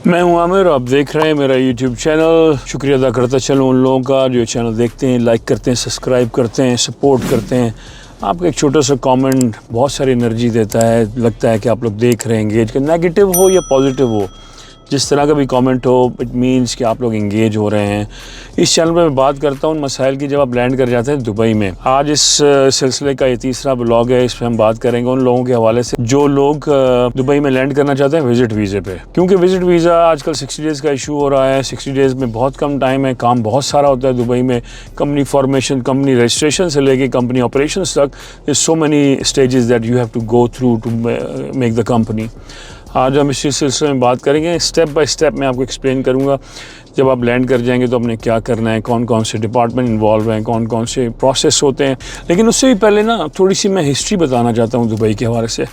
मैं हूं आमिर, आप देख रहे हैं मेरा यूट्यूब चैनल। शुक्रिया अदा करता चलूँ उन लोगों का जो चैनल देखते हैं, लाइक करते हैं, सब्सक्राइब करते हैं, सपोर्ट करते हैं। आपका एक छोटा सा कमेंट बहुत सारी एनर्जी देता है। लगता है कि आप लोग देख रहे हैं, एंगेज कर, नेगेटिव हो या पॉजिटिव हो, जिस तरह का भी कमेंट हो, इट मीन्स कि आप लोग एंगेज हो रहे हैं। इस चैनल में मैं बात करता हूँ उन मसाइल की जब आप लैंड कर जाते हैं दुबई में। आज इस सिलसिले का ये तीसरा ब्लॉग है। इसमें हम बात करेंगे उन लोगों के हवाले से जो लोग दुबई में लैंड करना चाहते हैं विजिट वीज़े पे, क्योंकि विजिट वीज़ा आजकल 60 डेज़ का इशू हो रहा है। 60 डेज़ में बहुत कम टाइम है, काम बहुत सारा होता है दुबई में। कंपनी फॉर्मेशन, कंपनी रजिस्ट्रेशन से लेके कंपनी ऑपरेशंस तक, so many stages that you have to go through to make the company. आज हम इस सिलसिले में बात करेंगे, स्टेप बाय स्टेप मैं आपको एक्सप्लेन करूंगा। जब आप लैंड कर जाएंगे तो आपने क्या करना है, कौन कौन से डिपार्टमेंट इन्वॉल्व हैं, कौन कौन से प्रोसेस होते हैं। लेकिन उससे भी पहले ना थोड़ी सी मैं हिस्ट्री बताना चाहता हूँ दुबई के हवाले से।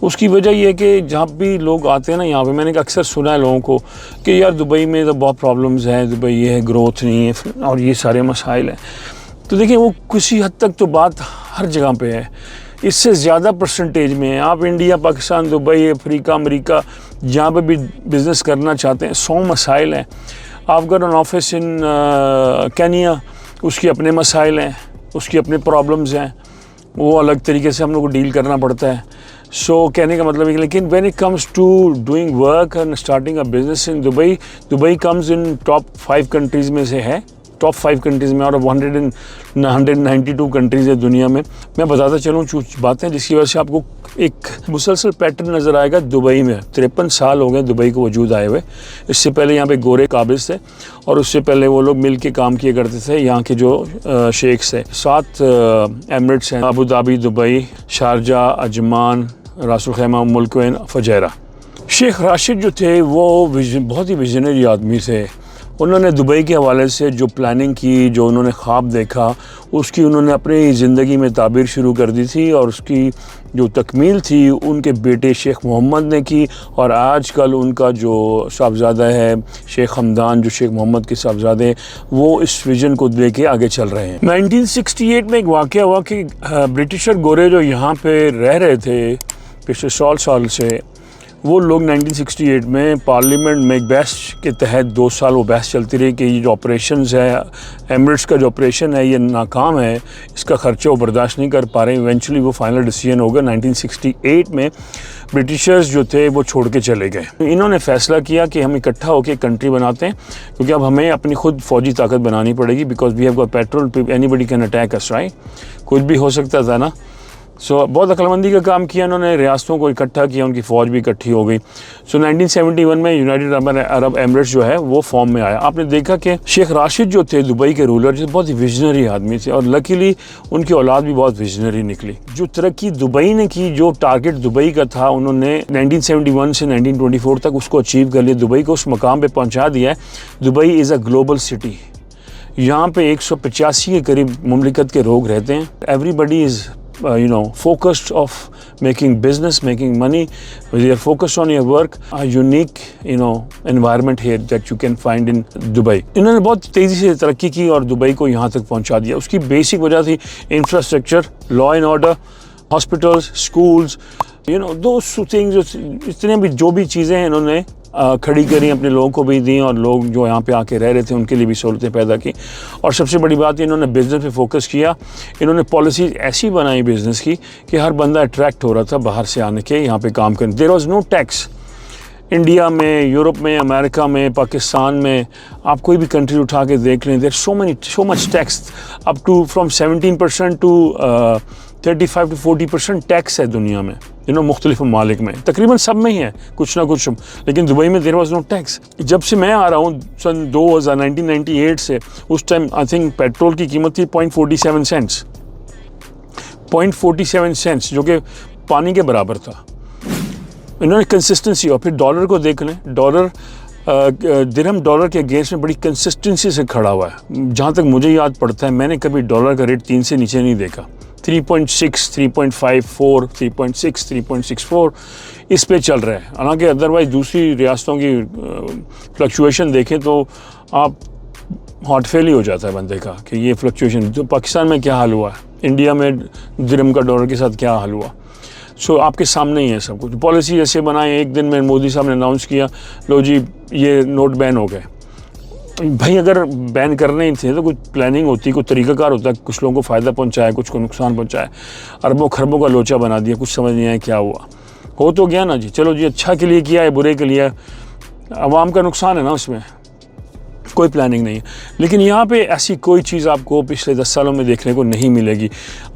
उसकी वजह ये है कि जहाँ भी लोग आते हैं ना यहाँ पे, मैंने अक्सर सुना है लोगों को कि यार दुबई में तो बहुत प्रॉब्लम्स हैं, दुबई ये है, ग्रोथ नहीं है और ये सारे मसाइल हैं। तो देखिए, वो किसी हद तक तो बात हर जगह पे है। इससे ज़्यादा परसेंटेज में आप India, Pakistan, Dubai, Africa, America, जहाँ पे भी बिज़नेस करना चाहते हैं, 100 मसाइल हैं। आप got an office in Kenya, उसकी अपने मसाइल हैं, उसकी अपने प्रॉब्लम्स हैं, वो अलग तरीके से हम लोग को डील करना पड़ता है। सो कहने का मतलब है कि लेकिन when it comes to doing work and starting a business in Dubai, Dubai comes in top 5 countries में से है। टॉप 5 कंट्रीज़ में आउट ऑफ 192 कंट्रीज़ है दुनिया में। मैं बताता चलूँ कुछ बातें जिसकी वजह से आपको एक मुसलसल पैटर्न नज़र आएगा दुबई में। 53 साल हो गए दुबई को वजूद आए हुए। इससे पहले यहाँ पे गोरे काबिज़ थे और उससे पहले वो लोग मिल के काम किया करते थे, यहाँ के जो शेख्स थे। 7 एमिरेट्स हैं, Abu Dhabi, Dubai, Sharjah, Ajman, रास अल खैमा, उम्मुल क्वैन, फजैरा। शेख राशिद जो थे वो बहुत ही विजनरी आदमी थे। उन्होंने दुबई के हवाले से जो प्लानिंग की, जो उन्होंने ख्वाब देखा, उसकी उन्होंने अपनी ज़िंदगी में ताबीर शुरू कर दी थी और उसकी जो तकमील थी उनके बेटे शेख मोहम्मद ने की। और आजकल उनका जो साहबजादा है शेख हमदान, जो शेख मोहम्मद के साहबजादे, वो इस विज़न को लेके आगे चल रहे हैं। 1968 में एक वाक़या हुआ कि ब्रिटिशर गोरे जो यहाँ पे रह रहे थे पिछले 100 साल से, वो लोग 1968 में पार्लियामेंट में एक बहस के तहत 2 साल वो बहस चलती रही कि ये जो ऑपरेशंस है, एमिरेट्स का जो ऑपरेशन है, ये नाकाम है, इसका ख़र्चा वो बर्दाश्त नहीं कर पा रहे। इवेंचुअली वो फाइनल डिसीजन होगा 1968 में। ब्रिटिशर्स जो थे वो छोड़ के चले गए। इन्होंने फ़ैसला किया कि हम इकट्ठा होकर एक कंट्री बनाते हैं, क्योंकि अब हमें अपनी खुद फ़ौजी ताकत बनानी पड़ेगी। Because we have got petrol, anybody can attack us, right? कुछ भी हो सकता था ना। बहुत अक्लमंदी का काम किया इन्होंने, रियासतों को इकट्ठा किया, उनकी फ़ौज भी इकट्ठी हो गई। 1971 में यूनाइटेड अरब एमिरेट्स जो है वो फॉर्म में आया। आपने देखा कि शेख राशिद जो थे दुबई के रूलर, जो बहुत ही विजनरी आदमी थे, और लकीली उनकी औलाद भी बहुत विजनरी निकली। जो तरक्की दुबई ने की, जो टारगेट दुबई का था, उन्होंने 1971 से 1924 तक उसको अचीव कर लिया। दुबई को उस मकाम पर पहुँचा दिया है। Dubai is a global city. यहाँ पे 185 के करीब मुमलिकत के लोग रहते हैं। Everybody is focused of making business, making money. They are focused on your work. A unique, environment here that you can find in Dubai. इन्होंने बहुत तेज़ी से तरक्की की और दुबई को यहाँ तक पहुँचा दिया। उसकी बेसिक वजह थी infrastructure, law and order, hospitals, schools, those things, इतने भी जो भी चीज़ें हैं इन्होंने खड़ी करी, अपने लोगों को भी दी और लोग जो यहाँ पे आके रह रहे थे उनके लिए भी सहूलतें पैदा की। और सबसे बड़ी बात इन्होंने बिज़नेस पे फोकस किया। इन्होंने पॉलिसीज़ ऐसी बनाई बिज़नेस की कि हर बंदा अट्रैक्ट हो रहा था बाहर से आने के, यहाँ पे काम करने। There was no tax. India में, यूरोप में, अमेरिका में, पाकिस्तान में, आप कोई भी कंट्री उठा के देख लें, there so much tax, up to from 17% to 35 to 40% tax है दुनिया में, मुख्तलिफ ममालिक में। तकरीबन सब में ही है कुछ ना कुछ, लेकिन दुबई में देयर वाज नो टैक्स। जब से मैं आ रहा हूँ सन 1998 से, उस टाइम आई थिंक पेट्रोल की कीमत थी 0.47 सेंट्स, 0.47 सेंट्स, जो कि पानी के बराबर था। इन्होंने कंसिस्टेंसी, और फिर डॉलर को देख लें, डॉलर दिरहम डॉलर के अगेंस्ट में बड़ी कंसिस्टेंसी से खड़ा हुआ है। जहाँ तक मुझे याद पड़ता है, मैंने कभी डॉलर का रेट 3 से नीचे नहीं देखा। 3.6, 3.54, 3.6, 3.64 इस पे चल रहा है। हालांकि अदरवाइज़ दूसरी रियासतों की फ्लक्चुएशन देखें तो आप हॉट फेल ही हो जाता है बंदे का कि ये फ्लक्चुएशन। तो पाकिस्तान में क्या हाल हुआ है, इंडिया में दिरहम का डॉलर के साथ क्या हाल हुआ। सो आपके सामने ही है सब कुछ। पॉलिसी जैसे बनाए, एक दिन में मोदी साहब ने अनाउंस किया, लो जी ये नोट बैन हो गए। भाई अगर बैन करने ही थे तो कुछ प्लानिंग होती, कुछ तरीकाकार होता है, कुछ लोगों को फ़ायदा पहुंचाया, कुछ को नुकसान पहुंचाया। अरबों खरबों का लोचा बना दिया, कुछ समझ नहीं आया क्या हुआ। हो तो गया ना जी, चलो जी अच्छा के लिए किया है, बुरे के लिए, अवाम का नुकसान है ना, उसमें कोई प्लानिंग नहीं है। लेकिन यहाँ पे ऐसी कोई चीज़ आपको पिछले 10 सालों में देखने को नहीं मिलेगी।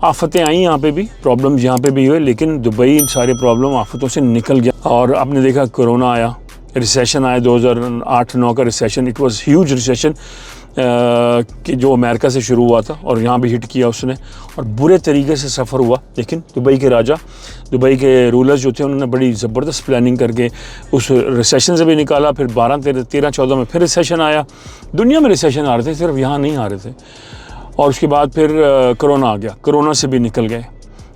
आफतें आई यहाँ पे भी, प्रॉब्लम्स यहाँ पे भी हुए, लेकिन दुबई इन सारे प्रॉब्लम आफतों से निकल गया। और आपने देखा कोरोना आया, रिसेशन आया, 2008-9 का recession, it was huge recession कि जो अमेरिका से शुरू हुआ था और यहाँ भी हिट किया उसने, और बुरे तरीके से सफ़र हुआ। लेकिन दुबई के राजा, दुबई के रूलर्स जो थे, उन्होंने बड़ी ज़बरदस्त प्लानिंग करके उस रिसेशन से भी निकाला। फिर 13-14 में फिर रिसेशन आया। दुनिया में रिसेशन आ रहे थे, सिर्फ यहाँ नहीं आ रहे थे। और उसके बाद फिर कोरोना आ गया, कोरोना से भी निकल गए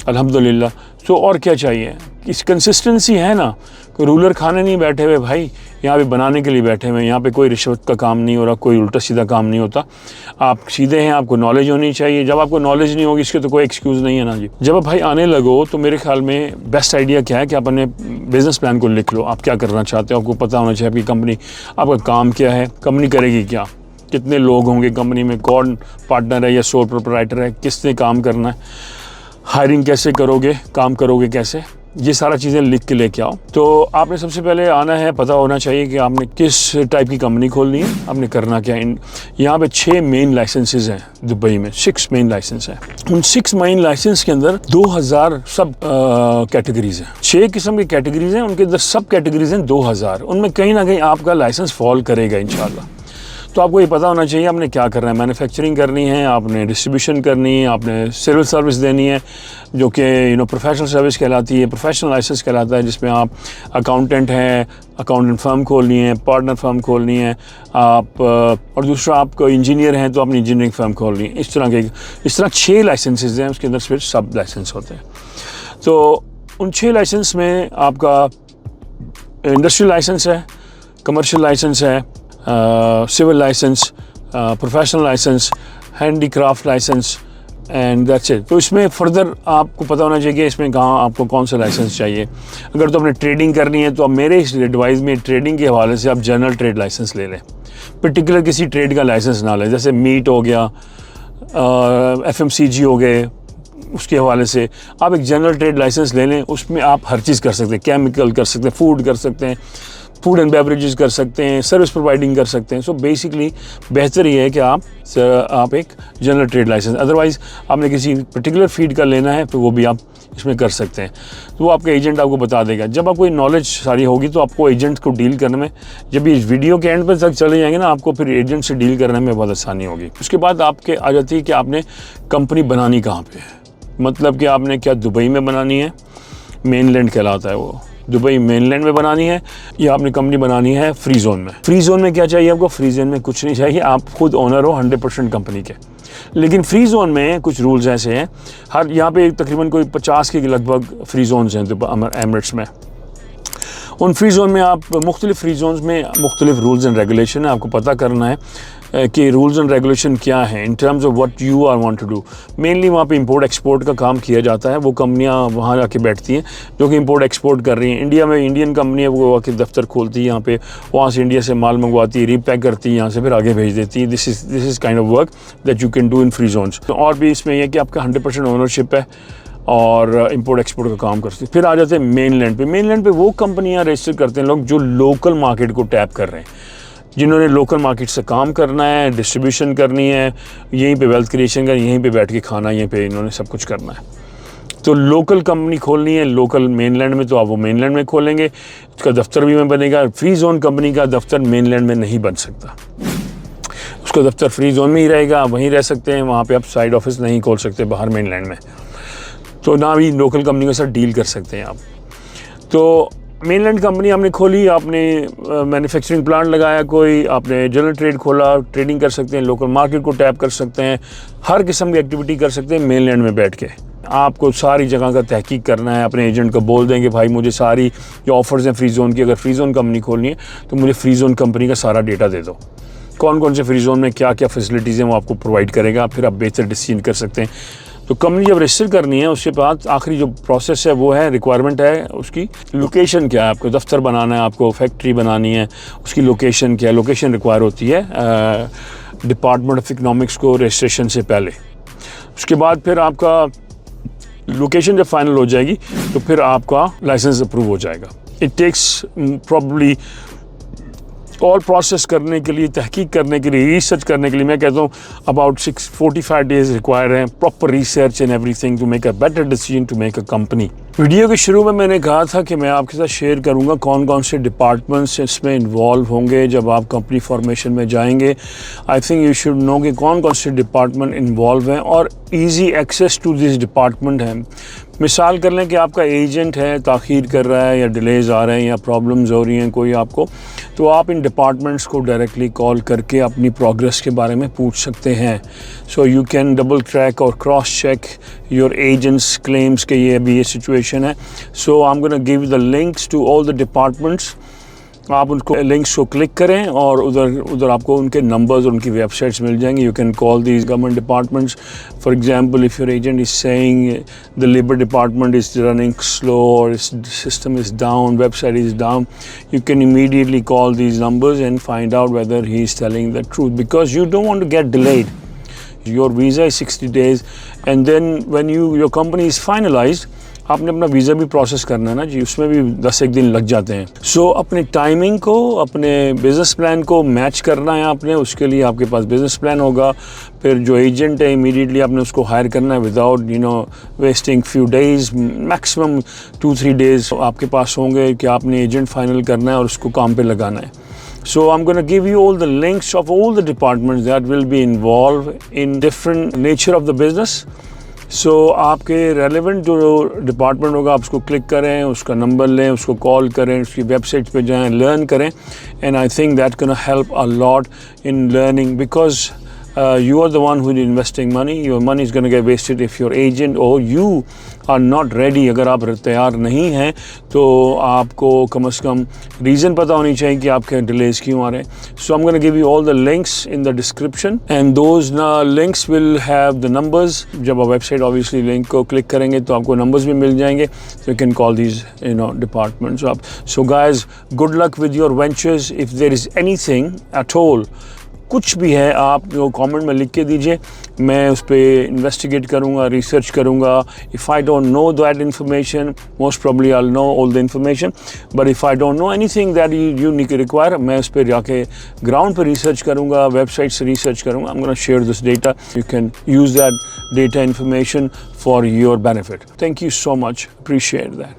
अल्हम्दुलिल्लाह। तो और क्या चाहिए, इस कंसिस्टेंसी है ना। कोई रूलर खाने नहीं बैठे हुए भाई, यहाँ पे बनाने के लिए बैठे हुए। यहाँ पे कोई रिश्वत का काम नहीं हो रहा, कोई उल्टा सीधा काम नहीं होता। आप सीधे हैं, आपको नॉलेज होनी चाहिए। जब आपको नॉलेज नहीं होगी, इसके तो कोई एक्सक्यूज़ नहीं है ना जी। जब आप भाई आने लगो तो मेरे ख्याल में बेस्ट आइडिया क्या है कि आप अपने बिज़नेस प्लान को लिख लो। आप क्या करना चाहते हो, आपको पता होना चाहिए आपकी कंपनी, आपका काम क्या है, कंपनी करेगी क्या, कितने लोग होंगे कंपनी में, कौन पार्टनर है या सोल प्रोप्राइटर है, किसने काम करना है, हायरिंग कैसे करोगे, काम करोगे कैसे, ये सारा चीज़ें लिख के लेके आओ। तो आपने सबसे पहले आना है, पता होना चाहिए कि आपने किस टाइप की कंपनी खोलनी है, आपने करना क्या है। यहाँ पे 6 मेन लाइसेंसेज हैं दुबई में, 6 मेन लाइसेंस हैं। उन 6 मेन लाइसेंस के अंदर 2000 सब कैटेगरीज हैं। 6 किस्म की कैटेगरीज हैं, उनके अंदर सब कैटेगरीज हैं 2000। उनमें कहीं ना कहीं आपका लाइसेंस फॉल करेगा इंशाल्लाह। तो आपको ये पता होना चाहिए आपने क्या करना है। मैन्युफैक्चरिंग करनी है, आपने डिस्ट्रीब्यूशन करनी है, आपने सिविल सर्विस देनी है, जो कि प्रोफेशनल सर्विस कहलाती है। प्रोफेशनल लाइसेंस कहलाता है जिसमें आप अकाउंटेंट हैं, अकाउंटेंट फर्म खोलनी है, पार्टनर फर्म खोलनी है आप, और दूसरा आपको इंजीनियर हैं तो अपनी इंजीनियरिंग फर्म खोलनी है। इस तरह 6 लाइसेंसेज हैं, उसके अंदर फिर सब लाइसेंस होते हैं। तो उन 6 लाइसेंस में आपका इंडस्ट्रियल लाइसेंस है, कमर्शियल लाइसेंस है, civil licence, professional licence, handicraft licence, and that's it. तो इसमें फर्दर आपको पता होना चाहिए कि इसमें कहाँ आपको कौन सा लाइसेंस चाहिए। अगर तो आपने ट्रेडिंग करनी है तो अब मेरे इस एडवाइस में ट्रेडिंग के हवाले से आप जनरल ट्रेड लाइसेंस ले लें, पर्टिकुलर किसी ट्रेड का लाइसेंस ना लें। जैसे मीट हो गया, FMCG हो गए, उसके हवाले से आप एक जनरल ट्रेड लाइसेंस ले लें। उसमें आप हर चीज़ कर सकते हैं, केमिकल कर सकते हैं, फूड कर सकते हैं, फूड एंड बेवरेजेस कर सकते हैं, सर्विस प्रोवाइडिंग कर सकते हैं। सो बेसिकली बेहतर ये है कि आप एक जनरल ट्रेड लाइसेंस, अदरवाइज़ आपने किसी पर्टिकुलर फील्ड का लेना है तो वो भी आप इसमें कर सकते हैं। तो वो आपका एजेंट आपको बता देगा। जब आपको नॉलेज सारी होगी तो आपको एजेंट को डील करने में, जब इस वीडियो के एंड पर तक चले जाएंगे ना, आपको फिर एजेंट से डील करने में बहुत आसानी होगी। उसके बाद आपके आ जाती है कि आपने कंपनी बनानी कहाँ पर है, मतलब कि आपने क्या दुबई में बनानी है, मेनलैंड कहलाता है वो, दुबई मेनलैंड में बनानी है, या आपने कंपनी बनानी है फ्री जोन में। फ्री जोन में क्या चाहिए आपको, फ्री जोन में कुछ नहीं चाहिए, आप खुद ओनर हो 100% कंपनी के। लेकिन फ्री जोन में कुछ रूल्स ऐसे हैं, हर यहाँ पे तकरीबन कोई 50 के लगभग फ्री जोन्स हैं एमिरेट्स में। उन फ्री जोन में आप मुख्तलिफ फ्री जोन्स में मुख्तलिफ रूल्स एंड रेगुलेशन है, आपको पता करना है कि रूल्स एंड रेगुलेशन क्या है in terms of what you are want to do. Mainly वहाँ पे इंपोर्ट एक्सपोर्ट का काम किया जाता है। वो कंपनियाँ वहाँ जाके बैठती हैं जो कि इंपोर्ट एक्सपोर्ट कर रही हैं। इंडिया में इंडियन कंपनी है, वो आके दफ्तर खोलती है यहाँ पे, वहाँ से इंडिया से माल मंगवाती है, रीपैक करती है, यहाँ से फिर आगे भेज देती है। This is kind of work that you can do in free zones. और भी इसमें यह कि आपका 100% ओनरशिप है और इंपोर्ट एक्सपोर्ट का काम करती है। फिर आ जाते हैं मेनलैंड पे। मेनलैंड पे वो कंपनियां रजिस्टर करते हैं लोग जो लोकल मार्केट को टैप कर रहे हैं, जिन्होंने लोकल मार्केट से काम करना है, डिस्ट्रीब्यूशन करनी है, यहीं पे वेल्थ क्रिएशन करनी, यहीं पे बैठ के खाना, यहीं पे इन्होंने सब कुछ करना है। तो लोकल कंपनी खोलनी है लोकल मेनलैंड में, तो आप वो मेनलैंड में खोलेंगे, उसका दफ्तर भी में बनेगा। फ्री जोन कंपनी का दफ्तर मेनलैंड में नहीं बन सकता, उसका दफ्तर फ्री जोन में ही रहेगा, आप वहीं रह सकते हैं, वहाँ पर आप साइड ऑफिस नहीं खोल सकते बाहर मेनलैंड में। तो ना भी लोकल कंपनी के साथ डील कर सकते हैं आप। तो मेनलैंड कंपनी आपने खोली, आपने मैन्युफैक्चरिंग प्लांट लगाया कोई, आपने जनरल ट्रेड खोला, ट्रेडिंग कर सकते हैं, लोकल मार्केट को टैप कर सकते हैं, हर किस्म की एक्टिविटी कर सकते हैं मेनलैंड में बैठ के। आपको सारी जगह का तहकीक करना है, अपने एजेंट को बोल देंगे भाई मुझे सारी जो ऑफर्स हैं फ्री जोन की, अगर फ्री जोन कंपनी खोलनी है तो मुझे फ्री जोन कंपनी का सारा डेटा दे दो, कौन कौन से फ्री जोन में क्या क्या फैसिलिटीज़ हैं वो आपको प्रोवाइड करेगा, फिर आप बेहतर डिसीजन कर सकते हैं। तो कंपनी जब रजिस्टर करनी है उसके बाद आखिरी जो प्रोसेस है वो है रिक्वायरमेंट है उसकी लोकेशन क्या है, आपको दफ्तर बनाना है, आपको फैक्ट्री बनानी है, उसकी लोकेशन क्या है, लोकेशन रिक्वायर होती है डिपार्टमेंट ऑफ इकनॉमिक्स को रजिस्ट्रेशन से पहले। उसके बाद फिर आपका लोकेशन जब फाइनल हो जाएगी तो फिर आपका लाइसेंस अप्रूव हो जाएगा। It takes probably all process करने के लिए, तहकीक करने के लिए, रिसर्च करने के लिए मैं कहता हूँ अबाउट 45 डेज रिक्वायर हैं, proper research and everything to make a better decision to make a company. Video के शुरू में मैंने कहा था कि मैं आपके साथ शेयर करूंगा कौन कौन से डिपार्टमेंट्स इसमें इन्वॉल्व होंगे जब आप कंपनी फॉर्मेशन में जाएंगे। I think you should know कि कौन कौन से डिपार्टमेंट इन्वॉल्व हैं और easy access to this department है। मिसाल कर लें कि आपका एजेंट है, ताख़ीर कर रहा है या डिलेज आ रहे हैं या प्रॉब्लम्स हो रही हैं कोई आपको, तो आप इन डिपार्टमेंट्स को डायरेक्टली कॉल करके अपनी प्रोग्रेस के बारे में पूछ सकते हैं। So you can double track और cross check your agents claims के ये अभी ये सिचुएशन है। So I am gonna give the links to all the departments. आप उनको लिंक्स को क्लिक करें और उधर आपको उनके नंबर्स और उनकी वेबसाइट्स मिल जाएंगी। You can call these government departments. For example, if your agent is saying the labour department is running slow और system is down, website is down, you can immediately call these numbers and find out whether he is telling the truth, because you don't want to get delayed. Your visa is 60 days and then when your company is finalized, आपने अपना visa भी process करना है ना जी, उसमें भी 10 दिन लग जाते हैं। सो अपने टाइमिंग को, अपने बिज़नेस प्लान को मैच करना है आपने। उसके लिए आपके पास बिज़नेस प्लान होगा। फिर जो एजेंट है इमीडिएटली आपने उसको हायर करना है without wasting few days, maximum 2-3 days आपके पास होंगे कि आपने एजेंट फाइनल करना है और उसको काम पे लगाना है। So I'm going to give you all the links of all the departments that will be involved in different nature of the business. सो आपके रेलेवेंट जो डिपार्टमेंट होगा आप उसको क्लिक करें, उसका नंबर लें, उसको कॉल करें, उसकी वेबसाइट पे जाएं, लर्न करें। And I think that can help a lot in learning, because you are the one who is investing money. Your money is going to get wasted if your agent or you are not ready. अगर आप तैयार नहीं हैं तो आपको कम से कम reason पता होनी चाहिए कि आपके डिलेज क्यों आ रहे हैं। So I'm going to give you all the links in the description and those links will have the numbers. जब आप वेबसाइट ऑब्वियसली लिंक को क्लिक करेंगे तो आपको नंबर्स भी मिल जाएंगे। So you can call these departments up. So guys, good luck with your ventures. If there is anything at all, कुछ भी है, आप कमेंट में लिख के दीजिए, मैं उस पर इन्वेस्टिगेट करूँगा, रिसर्च करूँगा। If I don't know that information, most probably I will know all the information, but if I don't know anything that you require, मैं उस पर जाके ग्राउंड पर रिसर्च करूँगा, वेबसाइट से रिसर्च करूँगा। आई am gonna share this data, you can use that data information for your benefit. Thank you so much, appreciate that.